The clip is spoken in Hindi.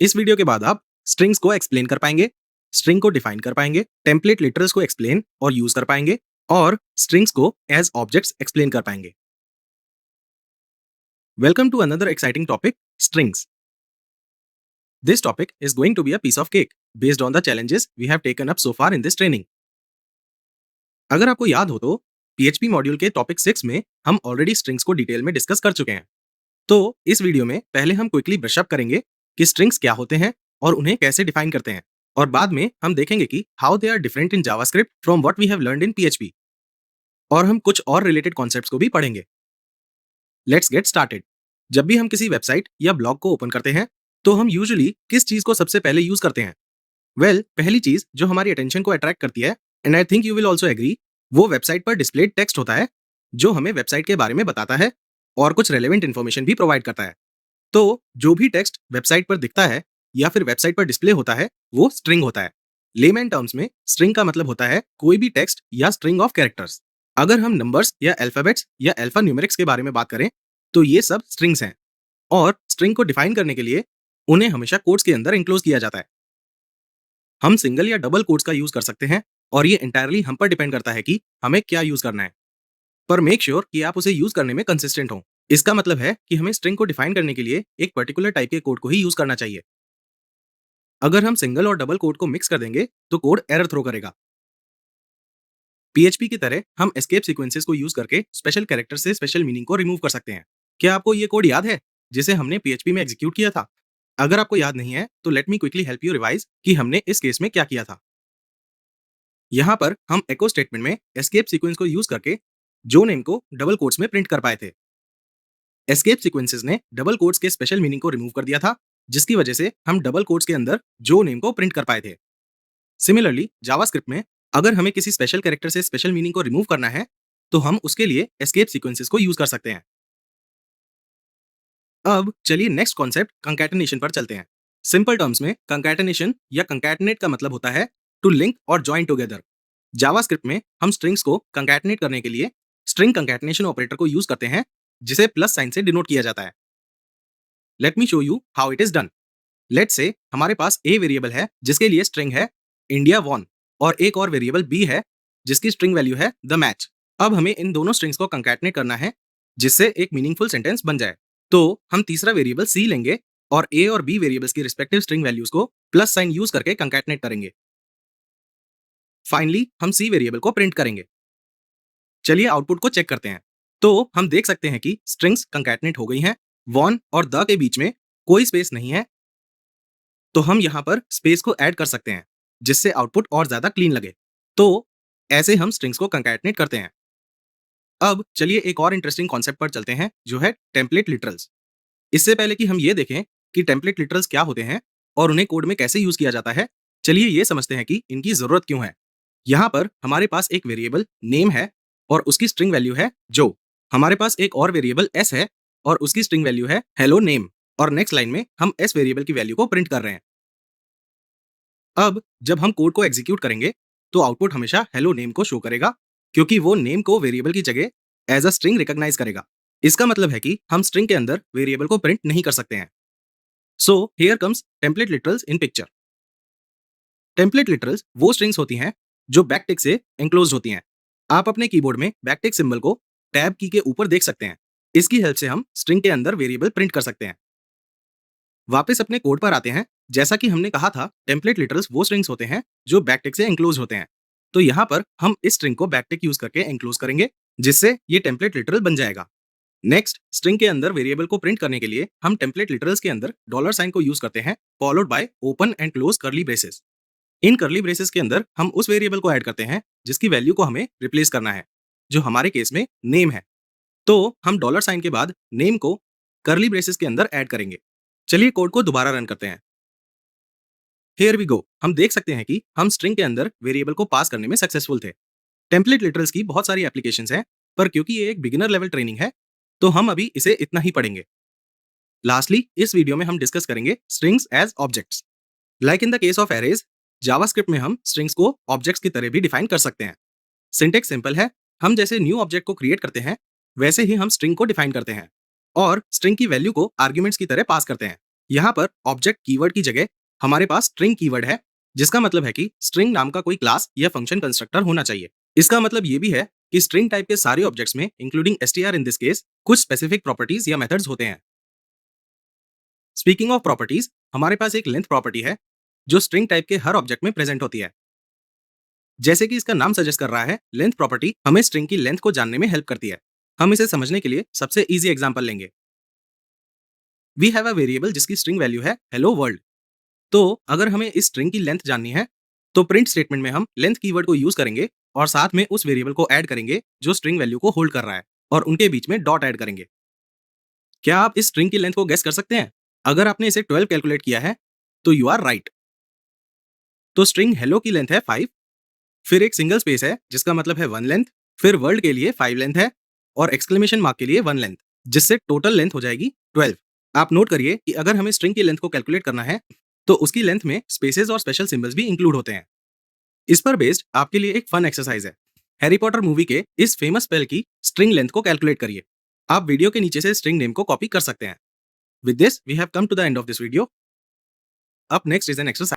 इस वीडियो के बाद आप स्ट्रिंग्स को एक्सप्लेन कर पाएंगे, स्ट्रिंग को डिफाइन कर पाएंगे, टेम्पलेट लिटरल्स को एक्सप्लेन और यूज कर पाएंगे और स्ट्रिंग्स को एज ऑब्जेक्ट्स एक्सप्लेन कर पाएंगे। Welcome to another exciting topic, strings. This topic is going to be a piece of cake based on the challenges we have taken up so far in this training. अगर आपको याद हो तो PHP मॉड्यूल के टॉपिक 6 में हम ऑलरेडी स्ट्रिंग्स को डिटेल में डिस्कस कर चुके हैं। तो इस वीडियो में पहले हम क्विकली ब्रश अप करेंगे कि स्ट्रिंग्स क्या होते हैं और उन्हें कैसे डिफाइन करते हैं, और बाद में हम देखेंगे कि how they are different in JavaScript from what we have learned in PHP, और हम कुछ और रिलेटेड कॉन्सेप्ट्स को भी पढ़ेंगे। Let's get started. जब भी हम किसी वेबसाइट या ब्लॉग को ओपन करते हैं तो हम यूजुअली किस चीज को सबसे पहले यूज करते हैं? पहली चीज जो हमारी अटेंशन को अट्रैक्ट करती है, and I think you will also agree, वो वेबसाइट पर डिस्प्लेड टेक्स्ट होता है जो हमें वेबसाइट के बारे में बताता है और कुछ रेलेवेंट इन्फॉर्मेशन भी प्रोवाइड करता है। तो जो भी टेक्स्ट वेबसाइट पर दिखता है या फिर वेबसाइट पर डिस्प्ले होता है वो स्ट्रिंग होता है। लेमैन टर्म्स में स्ट्रिंग का मतलब होता है कोई भी टेक्स्ट या स्ट्रिंग ऑफ कैरेक्टर्स। अगर हम नंबर्स या अल्फाबेट्स या अल्फा न्यूमेरिक्स के बारे में बात करें तो ये सब स्ट्रिंग्स हैं, और स्ट्रिंग को डिफाइन करने के लिए उन्हें हमेशा कोट्स के अंदर इंक्लोज किया जाता है। हम सिंगल या डबल कोट्स का यूज कर सकते हैं और ये एंटायरली हम पर डिपेंड करता है कि हमें क्या यूज करना है, पर मेक श्योर कि आप उसे यूज करने में कंसिस्टेंट हो। इसका मतलब है कि हमें स्ट्रिंग को डिफाइन करने के लिए एक पर्टिकुलर टाइप के कोड को ही यूज करना चाहिए। अगर हम सिंगल और डबल कोड को मिक्स कर देंगे तो कोड एरर थ्रो करेगा। PHP की तरह हम एस्केप सीक्वेंसेस को यूज करके स्पेशल कैरेक्टर से स्पेशल मीनिंग को रिमूव कर सकते हैं। क्या आपको ये कोड याद है जिसे हमने PHP में एग्जीक्यूट किया था? अगर आपको याद नहीं है तो let me quickly help you revise कि हमने इस केस में क्या किया था। यहाँ पर हम एको स्टेटमेंट में एस्केप सीक्वेंस को यूज करके जो नेम को डबल कोट्स में प्रिंट कर पाए थे। एस्केप सीक्वेंसेस ने डबल कोट्स के स्पेशल मीनिंग को रिमूव कर दिया था, जिसकी वजह से हम डबल कोट्स के अंदर जो नेम को प्रिंट कर पाए थे। सिमिलरली जावास्क्रिप्ट में अगर हमें किसी स्पेशल कैरेक्टर से स्पेशल मीनिंग को रिमूव करना है तो हम उसके लिए एस्केप सीक्वेंसेस को यूज कर सकते हैं। अब चलिए नेक्स्ट कॉन्सेप्ट कंकैटेनेशन पर चलते हैं। सिंपल टर्म्स में कंकैटेनेशन या कंकैटनेट का मतलब होता है टू लिंक और जॉइन टुगेदर। जावास्क्रिप्ट में हम स्ट्रिंग्स को कंकैटनेट करने के लिए स्ट्रिंग कंकैटनेशन ऑपरेटर को यूज करते हैं, जिसे प्लस साइन से डिनोट किया जाता है। Let me show you how it is done. Let's say हमारे पास ए वेरिएबल है जिसके लिए स्ट्रिंग है इंडिया वॉन, और एक और वेरिएबल बी है जिसकी स्ट्रिंग वैल्यू है द मैच। अब हमें इन दोनों स्ट्रिंग्स को कंकैटनेट करना है जिससे एक मीनिंगफुल सेंटेंस बन जाए। तो हम तीसरा वेरिएबल सी लेंगे और ए और बी वेरिएबल्स की रिस्पेक्टिव स्ट्रिंग वैल्यूज को प्लस साइन यूज करके कंकैटनेट करेंगे। फाइनली हम सी वेरिएबल को प्रिंट करेंगे। चलिए आउटपुट को चेक करते हैं। तो हम देख सकते हैं कि स्ट्रिंग्स कंकैटनेट हो गई हैं। वॉन और द के बीच में कोई स्पेस नहीं है, तो हम यहाँ पर स्पेस को ऐड कर सकते हैं जिससे आउटपुट और ज्यादा क्लीन लगे। तो ऐसे हम स्ट्रिंग्स को कंकैटनेट करते हैं। अब चलिए एक और इंटरेस्टिंग कॉन्सेप्ट पर चलते हैं जो है टेम्पलेट लिटरल्स। इससे पहले कि हम ये देखें कि टेम्पलेट लिटरल्स क्या होते हैं और उन्हें कोड में कैसे यूज किया जाता है, चलिए ये समझते हैं कि इनकी जरूरत क्यों है। यहाँ पर हमारे पास एक वेरिएबल नेम है और उसकी स्ट्रिंग वैल्यू है जो। हमारे पास एक और वेरिएबल एस है और उसकी स्ट्रिंग वैल्यू है हेलो नेम, और नेक्स्ट लाइन में हम एस वेरिएबल की वैल्यू को प्रिंट कर रहे हैं। अब जब हम कोड को एग्जीक्यूट करेंगे तो आउटपुट हमेशा हेलो नेम को शो करेगा, क्योंकि वो नेम को वेरिएबल की जगह एज अ स्ट्रिंग रिकॉग्नाइज करेगा। इसका मतलब है कि हम स्ट्रिंग के अंदर वेरिएबल को प्रिंट नहीं कर सकते हैं। So here comes template literals in picture. Template literals वो स्ट्रिंग्स होती हैं जो बैकटिक से एंक्लोज होती हैं। आप अपने कीबोर्ड में बैकटिक सिंबल को टैब की के ऊपर देख सकते हैं। इसकी हेल्प से हम स्ट्रिंग के अंदर वेरिएबल प्रिंट कर सकते हैं। वापस अपने कोड पर आते हैं। जैसा कि हमने कहा था, टेम्पलेट लिटरल्स वो स्ट्रिंग्स होते हैं जो बैकटिक से एंक्लोज होते हैं। तो यहाँ पर हम इस स्ट्रिंग को बैकटिक यूज करके एंक्लोज करेंगे, जिससे ये टेम्पलेट लिटरल बन जाएगा। नेक्स्ट, स्ट्रिंग के अंदर वेरिएबल को प्रिंट करने के लिए हम टेम्पलेट लिटरल्स के अंदर डॉलर साइन को यूज करते हैं, followed by open and close curly braces. In curly braces के अंदर हम उस वेरिएबल को ऐड करते हैं जिसकी वैल्यू को हमें रिप्लेस करना है, जो हमारे केस में नेम है। तो हम डॉलर साइन के बाद नेम को कर्ली ब्रेसेस के अंदर ऐड करेंगे। चलिए कोड को दोबारा रन करते हैं। Here we go. हम देख सकते हैं कि हम स्ट्रिंग के अंदर वेरिएबल को पास करने में सक्सेसफुल थे। टेम्पलेट लिटरल्स की बहुत सारी एप्लीकेशंस हैं, पर क्योंकि ये एक बिगिनर लेवल ट्रेनिंग है तो हम अभी इसे इतना ही पढ़ेंगे। लास्टली इस वीडियो में हम डिस्कस करेंगे strings as objects. Like in the case of arrays, JavaScript में हम स्ट्रिंग्स को ऑब्जेक्ट्स की तरह भी डिफाइन कर सकते हैं। सिंटेक्स सिंपल है। हम जैसे न्यू ऑब्जेक्ट को क्रिएट करते हैं वैसे ही हम स्ट्रिंग को डिफाइन करते हैं और स्ट्रिंग की वैल्यू को आर्ग्यूमेंट्स की तरह पास करते हैं। यहाँ पर ऑब्जेक्ट कीवर्ड की जगह हमारे पास स्ट्रिंग कीवर्ड है, जिसका मतलब है कि स्ट्रिंग नाम का कोई क्लास या फंक्शन कंस्ट्रक्टर होना चाहिए। इसका मतलब ये भी है कि स्ट्रिंग टाइप के सारे ऑब्जेक्ट्स में including str in this case कुछ स्पेसिफिक प्रॉपर्टीज या मेथड्स होते हैं। स्पीकिंग ऑफ प्रॉपर्टीज, हमारे पास एक लेंथ प्रॉपर्टी है जो स्ट्रिंग टाइप के हर ऑब्जेक्ट में प्रेजेंट होती है। जैसे कि इसका नाम सजेस्ट कर रहा है, लेंथ प्रॉपर्टी हमें स्ट्रिंग की लेंथ को जानने में हेल्प करती है। हम इसे समझने के लिए सबसे इजी एग्जांपल लेंगे। वी हैव अ वेरिएबल जिसकी स्ट्रिंग वैल्यू है हेलो वर्ल्ड। तो अगर हमें इस स्ट्रिंग की लेंथ जाननी है तो प्रिंट स्टेटमेंट में हम लेंथ कीवर्ड को यूज करेंगे और साथ में उस वेरिएबल को ऐड करेंगे जो स्ट्रिंग वैल्यू को होल्ड कर रहा है और उनके बीच में डॉट ऐड करेंगे। क्या आप इस स्ट्रिंग की लेंथ को गेस कर सकते हैं? अगर आपने इसे 12 कैलकुलेट किया है तो यू आर राइट। तो स्ट्रिंग हेलो की लेंथ है 5, फिर एक सिंगल स्पेस है जिसका मतलब है 1 लेंथ, फिर वर्ल्ड के लिए 5 लेंथ है और एक्सक्लेमेशन मार्क के लिए 1 लेंथ, जिससे टोटल लेंथ हो जाएगी 12। आप नोट करिए कि अगर हमें स्ट्रिंग की लेंथ को कैलकुलेट करना है तो उसकी लेंथ में स्पेसेस और स्पेशल सिंबल्स भी इंक्लूड होते हैं। इस पर बेस्ड आपके लिए एक फन एक्सरसाइज है। हैरी पॉटर मूवी के इस फेमस स्पेल की स्ट्रिंग लेंथ को कैलकुलेट करिए। आप वीडियो के नीचे से स्ट्रिंग नेम को कॉपी कर सकते हैं। With this we have come to the end of this video. Up next is an exercise.